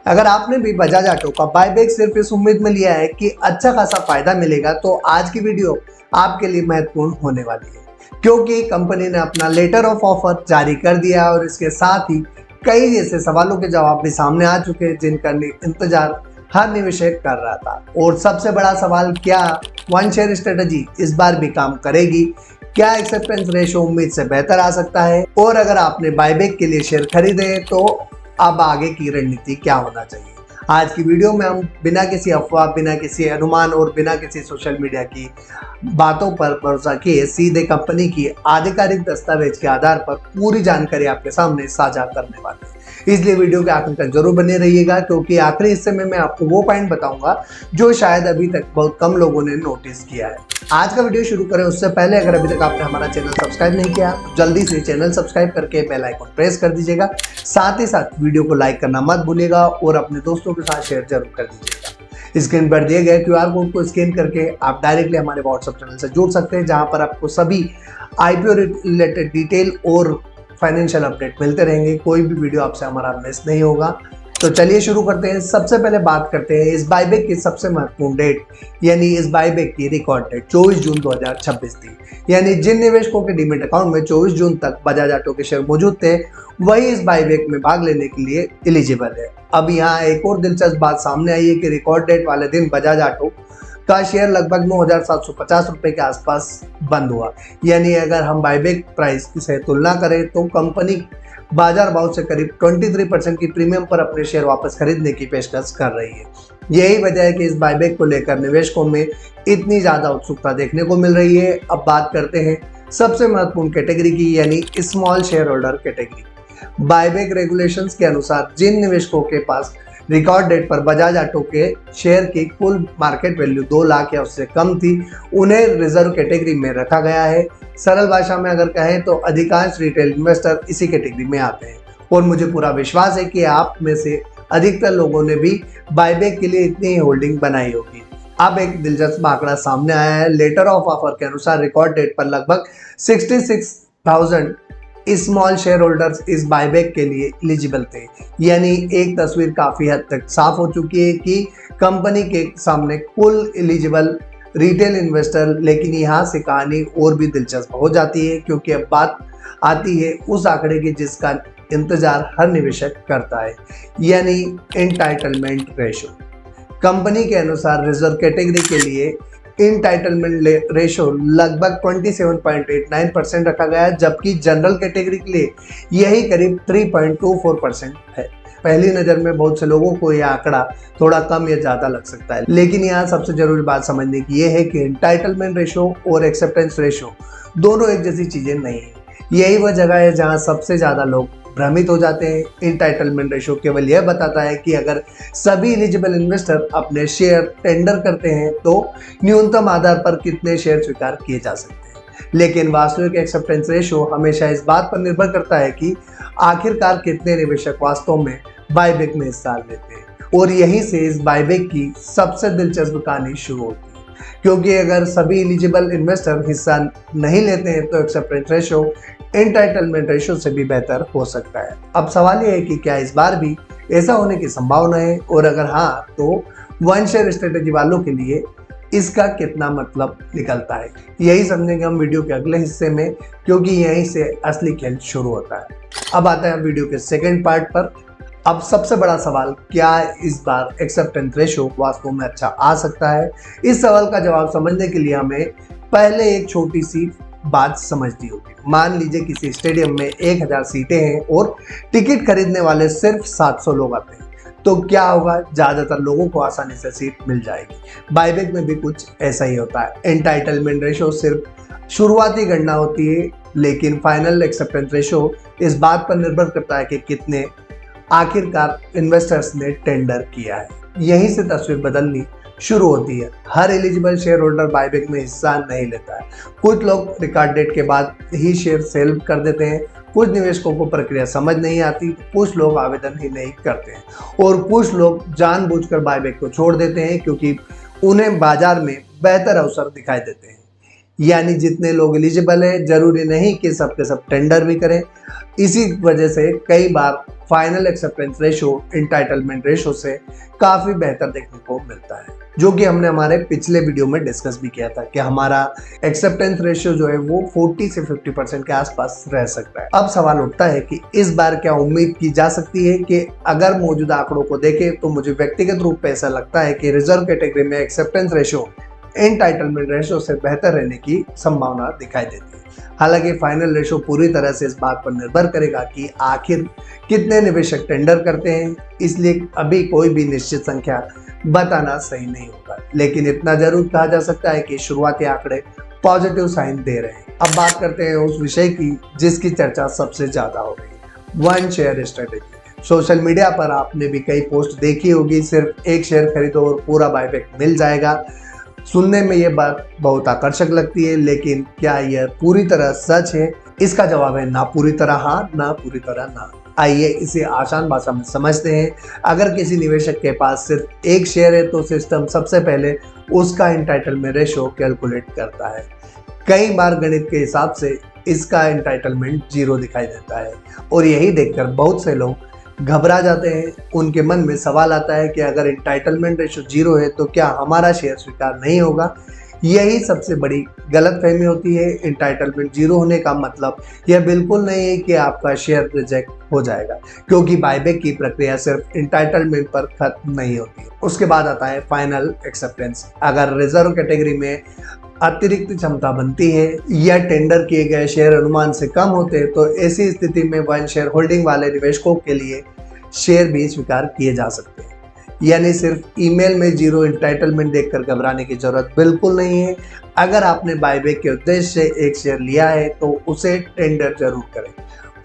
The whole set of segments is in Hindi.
अगर आपने भी बजाज ऑटो का बायबैक सिर्फ इस उम्मीद में लिया है कि अच्छा खासा फायदा मिलेगा तो आज की वीडियो आपके लिए महत्वपूर्ण होने वाली है, क्योंकि कंपनी ने अपना लेटर ऑफ ऑफर जारी कर दिया और इसके साथ ही कई ऐसे सवालों के जवाब भी सामने आ चुके हैं जिनका इंतजार हर निवेशक कर रहा था। और सबसे बड़ा सवाल, क्या वन शेयर स्ट्रेटजी इस बार भी काम करेगी? क्या एक्सेप्टेंस रेशो उम्मीद से बेहतर आ सकता है? और अगर आपने बायबैक के लिए शेयर खरीदे तो अब आगे की रणनीति क्या होना चाहिए? आज की वीडियो में हम बिना किसी अफवाह, बिना किसी अनुमान और बिना किसी सोशल मीडिया की बातों पर भरोसा किए सीधे कंपनी की आधिकारिक दस्तावेज के आधार पर पूरी जानकारी आपके सामने साझा करने वाले हैं। इसलिए वीडियो के आखिर तक जरूर बने रहिएगा, क्योंकि आखिरी हिस्से में मैं आपको वो पॉइंट बताऊंगा जो शायद अभी तक बहुत कम लोगों ने नोटिस किया है। आज का वीडियो शुरू करें उससे पहले अगर अभी तक आपने हमारा चैनल सब्सक्राइब नहीं किया तो जल्दी से चैनल सब्सक्राइब करके बेल आइकन प्रेस कर दीजिएगा। साथ ही साथ वीडियो को लाइक करना मत भूलिएगा और अपने दोस्तों के साथ शेयर जरूर कर दीजिएगा। स्क्रीन पर दिए गए QR कोड को स्कैन करके आप डायरेक्टली हमारे व्हाट्सएप चैनल से जुड़ सकते हैं, जहां पर आपको सभी IPO रिलेटेड डिटेल और फाइनेंशियल अपडेट मिलते रहेंगे। कोई भी वीडियो आपसे हमारा मिस नहीं होगा। तो चलिए शुरू करते हैं। सबसे पहले बात करते हैं इस बायबैक की सबसे महत्वपूर्ण डेट, यानी इस बायबैक की रिकॉर्ड डेट 24 जून 2026 थी। यानी जिन निवेशकों के डीमेट अकाउंट में 24 जून तक बजाज ऑटो के शेयर मौजूद थे वही इस बायबैक में भाग लेने के लिए एलिजिबल है। अब यहाँ एक और दिलचस्प बात सामने आई है कि रिकॉर्ड डेट वाले दिन बजाज ऑटो का शेयर लगभग 9,750 रुपए के आसपास बंद हुआ। यानी अगर हम बायबैक प्राइस से तुलना करें तो कंपनी बाजार भाव से करीब 23% की प्रीमियम पर अपने शेयर वापस खरीदने की पेशकश कर रही है। यही वजह है कि इस बायबैक को लेकर निवेशकों में इतनी ज्यादा उत्सुकता देखने को मिल रही है। अब बात करते हैं सबसे महत्वपूर्ण कैटेगरी की, यानी small share holder category. Buyback regulations के अनुसार जिन निवेशकों के पास रिकॉर्ड डेट पर बजाज ऑटो के शेयर की कुल मार्केट वैल्यू 2 लाख या उससे कम थी, उन्हें रिजर्व कैटेगरी में रखा गया है। सरल भाषा में अगर कहें तो अधिकांश रिटेल इन्वेस्टर इसी कैटेगरी में आते हैं और मुझे पूरा विश्वास है कि आप में से अधिकतर लोगों ने भी बायबैक के लिए इतनी ही होल्डिंग बनाई होगी। अब एक दिलचस्प आंकड़ा सामने आया है। लेटर ऑफ ऑफर के अनुसार रिकॉर्ड डेट पर लगभग 66,000 स्मॉल शेयर होल्डर्स इस बायबैक के लिए एलिजिबल थे। यानी एक तस्वीर काफी हद तक साफ हो चुकी है कि कंपनी के सामने कुल एलिजिबल रिटेल इन्वेस्टर। लेकिन यहाँ से कहानी और भी दिलचस्प हो जाती है, क्योंकि अब बात आती है उस आंकड़े की जिसका इंतजार हर निवेशक करता है, यानी एंटाइटलमेंट रेशो। कंपनी के अनुसार रिजर्व कैटेगरी के लिए एंटाइटलमेंट रेशो लगभग 27.89% रखा गया है, जबकि जनरल कैटेगरी के लिए यही करीब 3.24% है। पहली नज़र में बहुत से लोगों को यह आंकड़ा थोड़ा कम या ज़्यादा लग सकता है, लेकिन यहाँ सबसे जरूरी बात समझने की यह है कि एंटाइटलमेंट रेशो और एक्सेप्टेंस रेशो दोनों एक जैसी चीज़ें नहीं है। यही वह जगह है जहाँ सबसे ज़्यादा लोग भ्रमित हो जाते हैं। एंटाइटलमेंट रेशो केवल यह बताता है कि अगर सभी एलिजिबल इन्वेस्टर अपने शेयर टेंडर करते हैं तो न्यूनतम आधार पर कितने शेयर स्वीकार किए जा सकते हैं, लेकिन वास्तविक एक्सेप्टेंस रेशो हमेशा इस बात पर निर्भर करता है कि आखिरकार कितने निवेशक वास्तव में बायबैक में हिस्सा लेते हैं। और यहीं से इस बायबैक की सबसे दिलचस्प कहानी शुरू होती है, क्योंकि अगर सभी एलिजिबल इन्वेस्टर हिस्सा नहीं लेते हैं तो एक्सेप्टेंस रेशो एंटाइटलमेंट रेशो से भी बेहतर हो सकता है। अब सवाल यह है कि क्या इस बार भी ऐसा होने की संभावना है, और अगर हाँ तो वन शेयर स्ट्रेटेजी वालों के लिए इसका कितना मतलब निकलता है, यही समझेंगे हम वीडियो के अगले हिस्से में, क्योंकि यहीं से असली खेल शुरू होता है। अब आता है वीडियो के सेकेंड पार्ट पर। अब सबसे बड़ा सवाल, क्या इस बार एक्सेप्टेंस रेशो वास्तव में अच्छा आ सकता है? इस सवाल का जवाब समझने के लिए हमें पहले एक छोटी सी बात समझनी होगी। मान लीजिए किसी स्टेडियम में 1000 सीटें हैं और टिकट खरीदने वाले सिर्फ 700 लोग आते हैं, तो क्या होगा? ज्यादातर लोगों को आसानी से सीट मिल जाएगी। बायबैक में भी कुछ ऐसा ही होता है। एंटाइटलमेंट रेशो सिर्फ शुरुआती गणना होती है, लेकिन फाइनल एक्सेप्टेंस रेशो इस बात पर निर्भर करता है कि कितने आखिरकार इन्वेस्टर्स ने टेंडर किया है। यहीं से तस्वीर बदलनी शुरू होती है। हर एलिजिबल शेयर होल्डर बायबैक में हिस्सा नहीं लेता है। कुछ लोग रिकॉर्ड डेट के बाद ही शेयर सेल कर देते हैं, कुछ निवेशकों को प्रक्रिया समझ नहीं आती, कुछ लोग आवेदन ही नहीं करते हैं, और कुछ लोग जानबूझकर बायबैक को छोड़ देते हैं क्योंकि उन्हें बाजार में बेहतर अवसर दिखाई देते हैं। यानी जितने लोग एलिजिबल है जरूरी नहीं कि सब के सब टेंडर भी करें। इसी वजह से कई बार final acceptance ratio entitlement ratio से काफ़ी बेहतर देखने को मिलता है, जो कि हमने हमारे पिछले वीडियो में डिस्कस भी किया था कि हमारा एक्सेप्टेंस रेशियो जो है वो 40 से 50% के आसपास रह सकता है। अब सवाल उठता है कि इस बार क्या उम्मीद की जा सकती है कि अगर मौजूदा आंकड़ों को देखें तो मुझे व्यक्तिगत रूप से ऐसा लगता है कि रिजर्व कैटेगरी में एक्सेप्टेंस रेशियो एंटाइटलमेंट रेशियो से बेहतर रहने की संभावना दिखाई देती है। हालांकि फाइनल रेशियो पूरी तरह से इस बात पर निर्भर करेगा कि आखिर कितने निवेशक टेंडर करते हैं, इसलिए अभी कोई भी निश्चित संख्या बताना सही नहीं होगा। लेकिन इतना जरूर कहा जा सकता है कि शुरुआती आंकड़े पॉजिटिव साइन दे रहे हैं। अब बात करते हैं उस विषय की जिसकी चर्चा सबसे ज्यादा हो रही है, one share strategy. Social media पर आपने भी कई पोस्ट देखी होगी, सिर्फ एक शेयर खरीदो और पूरा बायबैक मिल जाएगा। सुनने में ये बात बहुत आकर्षक लगती है, लेकिन क्या यह पूरी तरह सच है? इसका जवाब है ना पूरी तरह हाँ, ना पूरी तरह ना। आइए इसे आसान भाषा में समझते हैं। अगर किसी निवेशक के पास सिर्फ एक शेयर है तो सिस्टम सबसे पहले उसका एंटाइटलमेंट रेशो कैलकुलेट करता है। कई बार गणित के हिसाब से इसका एंटाइटलमेंट 0 दिखाई देता है और यही देखकर बहुत से लोग घबरा जाते हैं। उनके मन में सवाल आता है कि अगर एंटाइटलमेंट रेशो 0 है तो क्या हमारा शेयर स्वीकार नहीं होगा? यही सबसे बड़ी गलतफहमी होती है। एंटाइटलमेंट 0 होने का मतलब यह बिल्कुल नहीं है कि आपका शेयर रिजेक्ट हो जाएगा, क्योंकि बायबैक की प्रक्रिया सिर्फ एंटाइटलमेंट पर खत्म नहीं होती है। उसके बाद आता है फाइनल एक्सेप्टेंस। अगर रिजर्व कैटेगरी में अतिरिक्त क्षमता बनती है या टेंडर किए गए शेयर अनुमान से कम होते हैं तो ऐसी स्थिति में वन शेयर होल्डिंग वाले निवेशकों के लिए शेयर भी स्वीकार किए जा सकते हैं। यानी सिर्फ ईमेल में 0 एंटाइटलमेंट देखकर घबराने की जरूरत बिल्कुल नहीं है। अगर आपने बायबैक के उद्देश्य से एक शेयर लिया है तो उसे टेंडर जरूर करें।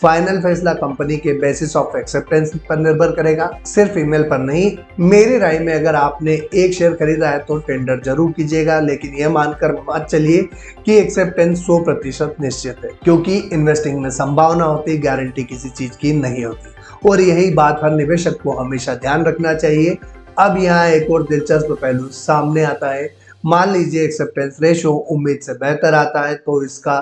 फाइनल फैसला कंपनी के बेसिस ऑफ एक्सेप्टेंस पर निर्भर करेगा, सिर्फ ईमेल पर नहीं। मेरी राय में अगर आपने एक शेयर खरीदा है तो टेंडर जरूर कीजिएगा, लेकिन यह मानकर मत चलिए कि एक्सेप्टेंस 100% निश्चित है, क्योंकि इन्वेस्टिंग में संभावना होती, गारंटी किसी चीज की नहीं होती। और यही बात हर निवेशक को हमेशा ध्यान रखना चाहिए। अब यहाँ एक और दिलचस्प पहलू सामने आता है। मान लीजिए एक्सेप्टेंस रेशो उम्मीद से बेहतर आता है तो इसका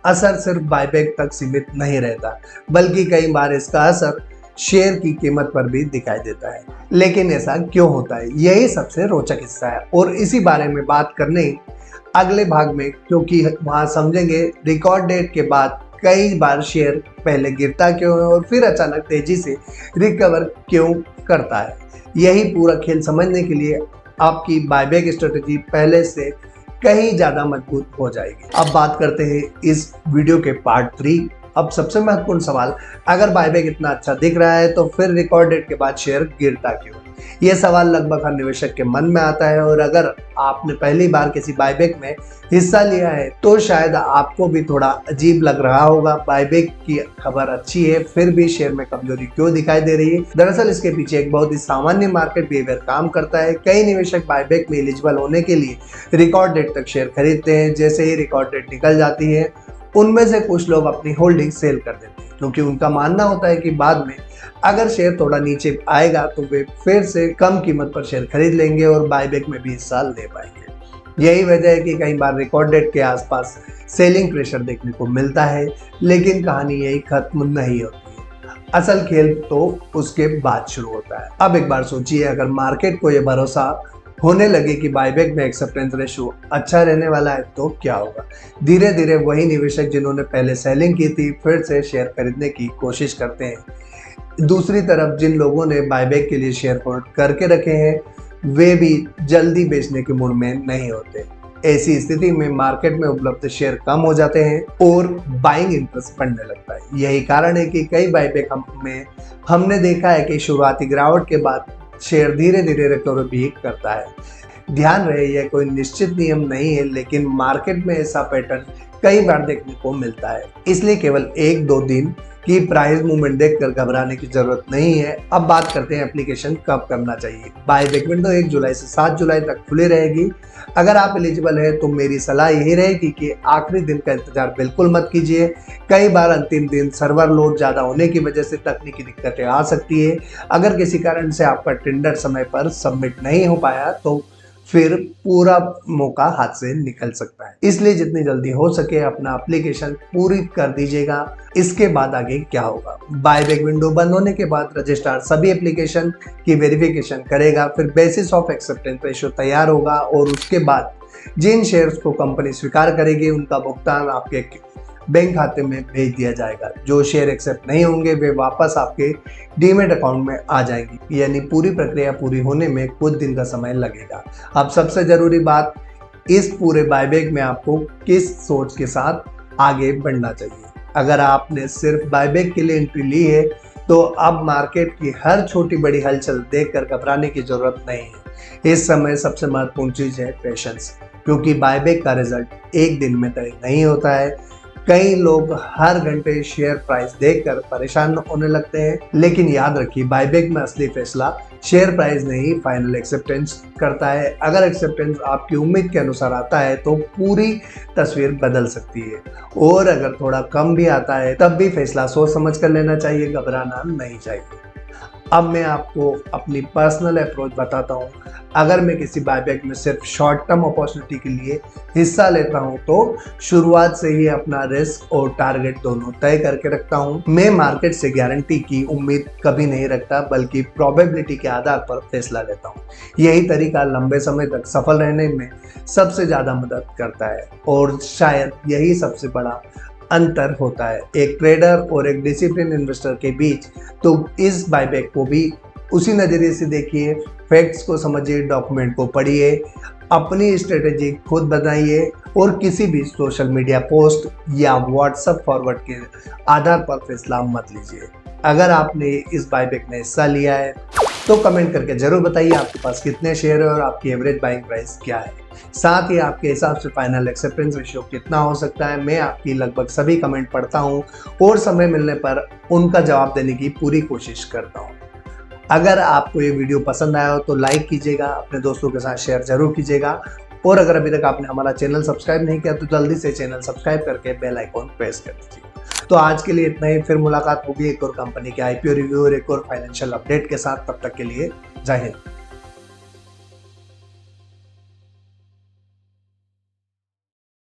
असर सिर्फ बायबैक तक सीमित नहीं रहता, बल्कि कई बार इसका असर शेयर की कीमत पर भी दिखाई देता है। लेकिन ऐसा क्यों होता है, यही सबसे रोचक हिस्सा है और इसी बारे में बात करने अगले भाग में, क्योंकि वहाँ समझेंगे रिकॉर्ड डेट के बाद कई बार शेयर पहले गिरता क्यों है और फिर अचानक तेजी से रिकवर क्यों करता है। यही पूरा खेल समझने के लिए आपकी बायबैक स्ट्रेटेजी पहले से कहीं ज्यादा मजबूत हो जाएगी। अब बात करते हैं इस वीडियो के पार्ट 3। अब सबसे महत्वपूर्ण सवाल, अगर बायबैक इतना अच्छा दिख रहा है तो फिर रिकॉर्ड डेट के बाद शेयर गिरता क्यों? यह सवाल लगभग हर निवेशक के मन में आता है और अगर आपने पहली बार किसी बायबैक में हिस्सा लिया है तो शायद आपको भी थोड़ा अजीब लग रहा होगा। बायबैक की खबर अच्छी है, फिर भी शेयर में कमजोरी क्यों दिखाई दे रही है? दरअसल इसके पीछे एक बहुत ही सामान्य मार्केट बिहेवियर काम करता है। कई निवेशक बायबैक में एलिजिबल होने के लिए रिकॉर्ड डेट तक शेयर खरीदते हैं। जैसे ही रिकॉर्ड डेट निकल जाती है उनमें से कुछ लोग अपनी होल्डिंग सेल कर देते हैं, क्योंकि उनका मानना होता है कि बाद में अगर शेयर थोड़ा नीचे आएगा तो वे फिर से कम कीमत पर शेयर खरीद लेंगे और बायबैक में भी हिस्सा ले पाएंगे। यही वजह है कि कई बार रिकॉर्ड डेट के आसपास सेलिंग प्रेशर देखने को मिलता है, लेकिन कहानी यही खत्म नहीं होती है। असल खेल तो उसके बाद शुरू होता है। अब एक बार सोचिए, अगर मार्केट को यह भरोसा होने लगे कि बायबैक में एक्सेप्टेंस रेशो अच्छा रहने वाला है तो क्या होगा? धीरे धीरे वही निवेशक जिन्होंने पहले सेलिंग की थी फिर से शेयर खरीदने की कोशिश करते हैं। दूसरी तरफ जिन लोगों ने बायबैक के लिए शेयर होल्ड करके रखे हैं वे भी जल्दी बेचने के मूड में नहीं होते। ऐसी स्थिति में मार्केट में उपलब्ध शेयर कम हो जाते हैं और बाइंग इंटरेस्ट बढ़ने लगता है। यही कारण है कि कई बायबैक में हमने देखा है कि शुरुआती गिरावट के बाद शेयर धीरे धीरे रिकवर भी करता है। ध्यान रहे यह कोई निश्चित नियम नहीं है, लेकिन मार्केट में ऐसा पैटर्न कई बार देखने को मिलता है। इसलिए केवल 1-2 दिन की प्राइस मूवमेंट देखकर घबराने की जरूरत नहीं है। अब बात करते हैं एप्लीकेशन कब करना चाहिए। बायबैक विंडो 1 जुलाई से 7 जुलाई तक खुली रहेगी। अगर आप एलिजिबल है तो मेरी सलाह यही रहेगी कि आखिरी दिन का इंतजार बिल्कुल मत कीजिए। कई बार अंतिम दिन सर्वर लोड ज़्यादा होने की वजह से तकनीकी दिक्कतें आ सकती है। अगर किसी कारण से आपका टेंडर समय पर सबमिट नहीं हो पाया तो फिर पूरा मौका हाथ से निकल सकता है। इसलिए जितनी जल्दी हो सके अपना एप्लीकेशन पूरी कर दीजिएगा। इसके बाद आगे क्या होगा, बायबैक विंडो बंद होने के बाद रजिस्ट्रार सभी एप्लीकेशन की वेरिफिकेशन करेगा, फिर बेसिस ऑफ एक्सेप्टेंस रेशियो तैयार होगा और उसके बाद जिन शेयर्स को कंपनी स्वीकार करेगी उनका भुगतान आपके बैंक खाते में भेज दिया जाएगा। जो शेयर एक्सेप्ट नहीं होंगे वे वापस आपके डीमेट अकाउंट में आ जाएंगी, यानी पूरी प्रक्रिया पूरी होने में कुछ दिन का समय लगेगा। अब सबसे जरूरी बात, इस पूरे बायबैक में आपको किस सोच के साथ आगे बढ़ना चाहिए। अगर आपने सिर्फ बायबैक के लिए एंट्री ली है तो अब मार्केट की हर छोटी बड़ी हलचल देखकर घबराने की जरूरत नहीं है। इस समय सबसे महत्वपूर्ण चीज है पेशेंस, क्योंकि बायबैक का रिजल्ट एक दिन में तय नहीं होता है। कई लोग हर घंटे शेयर प्राइस देखकर परेशान होने लगते हैं, लेकिन याद रखिए बायबैक में असली फैसला शेयर प्राइस नहीं फाइनल एक्सेप्टेंस करता है। अगर एक्सेप्टेंस आपकी उम्मीद के अनुसार आता है तो पूरी तस्वीर बदल सकती है, और अगर थोड़ा कम भी आता है तब भी फैसला सोच समझ कर लेना चाहिए, घबराना नहीं चाहिए। अब मैं आपको अपनी पर्सनल अप्रोच बताता हूँ। अगर मैं किसी बायबैक में सिर्फ शॉर्ट टर्म अपॉर्चुनिटी के लिए हिस्सा लेता हूँ तो शुरुआत से ही अपना रिस्क और टारगेट दोनों तय करके रखता हूँ। मैं मार्केट से गारंटी की उम्मीद कभी नहीं रखता, बल्कि प्रोबेबिलिटी के आधार पर फैसला लेता हूँ। यही तरीका लंबे समय तक सफल रहने में सबसे ज़्यादा मदद करता है, और शायद यही सबसे बड़ा अंतर होता है एक ट्रेडर और एक डिसिप्लिन इन्वेस्टर के बीच। तो इस बायबैक को भी उसी नज़रिए से देखिए, फैक्ट्स को समझिए, डॉक्यूमेंट को पढ़िए, अपनी स्ट्रेटेजी खुद बनाइए, और किसी भी सोशल मीडिया पोस्ट या व्हाट्सएप फॉरवर्ड के आधार पर फैसला मत लीजिए। अगर आपने इस बायबैक में हिस्सा लिया है तो कमेंट करके जरूर बताइए आपके पास कितने शेयर है और आपकी एवरेज बाइंग प्राइस क्या है। साथ ही आपके हिसाब से फाइनल एक्सेप्टेंस रेशियो कितना हो सकता है। मैं आपकी लगभग सभी कमेंट पढ़ता हूं और समय मिलने पर उनका जवाब देने की पूरी कोशिश करता हूं। अगर आपको ये वीडियो पसंद आया हो तो लाइक कीजिएगा, अपने दोस्तों के साथ शेयर जरूर कीजिएगा, और अगर अभी तक आपने हमारा चैनल सब्सक्राइब नहीं किया तो जल्दी से चैनल सब्सक्राइब करके बेल आइकॉन प्रेस कर दीजिए। तो आज के लिए इतना ही, फिर मुलाकात होगी एक और कंपनी के आईपीओ रिव्यू और एक और फाइनेंशियल अपडेट के साथ। तब तक के लिए जय हिंद।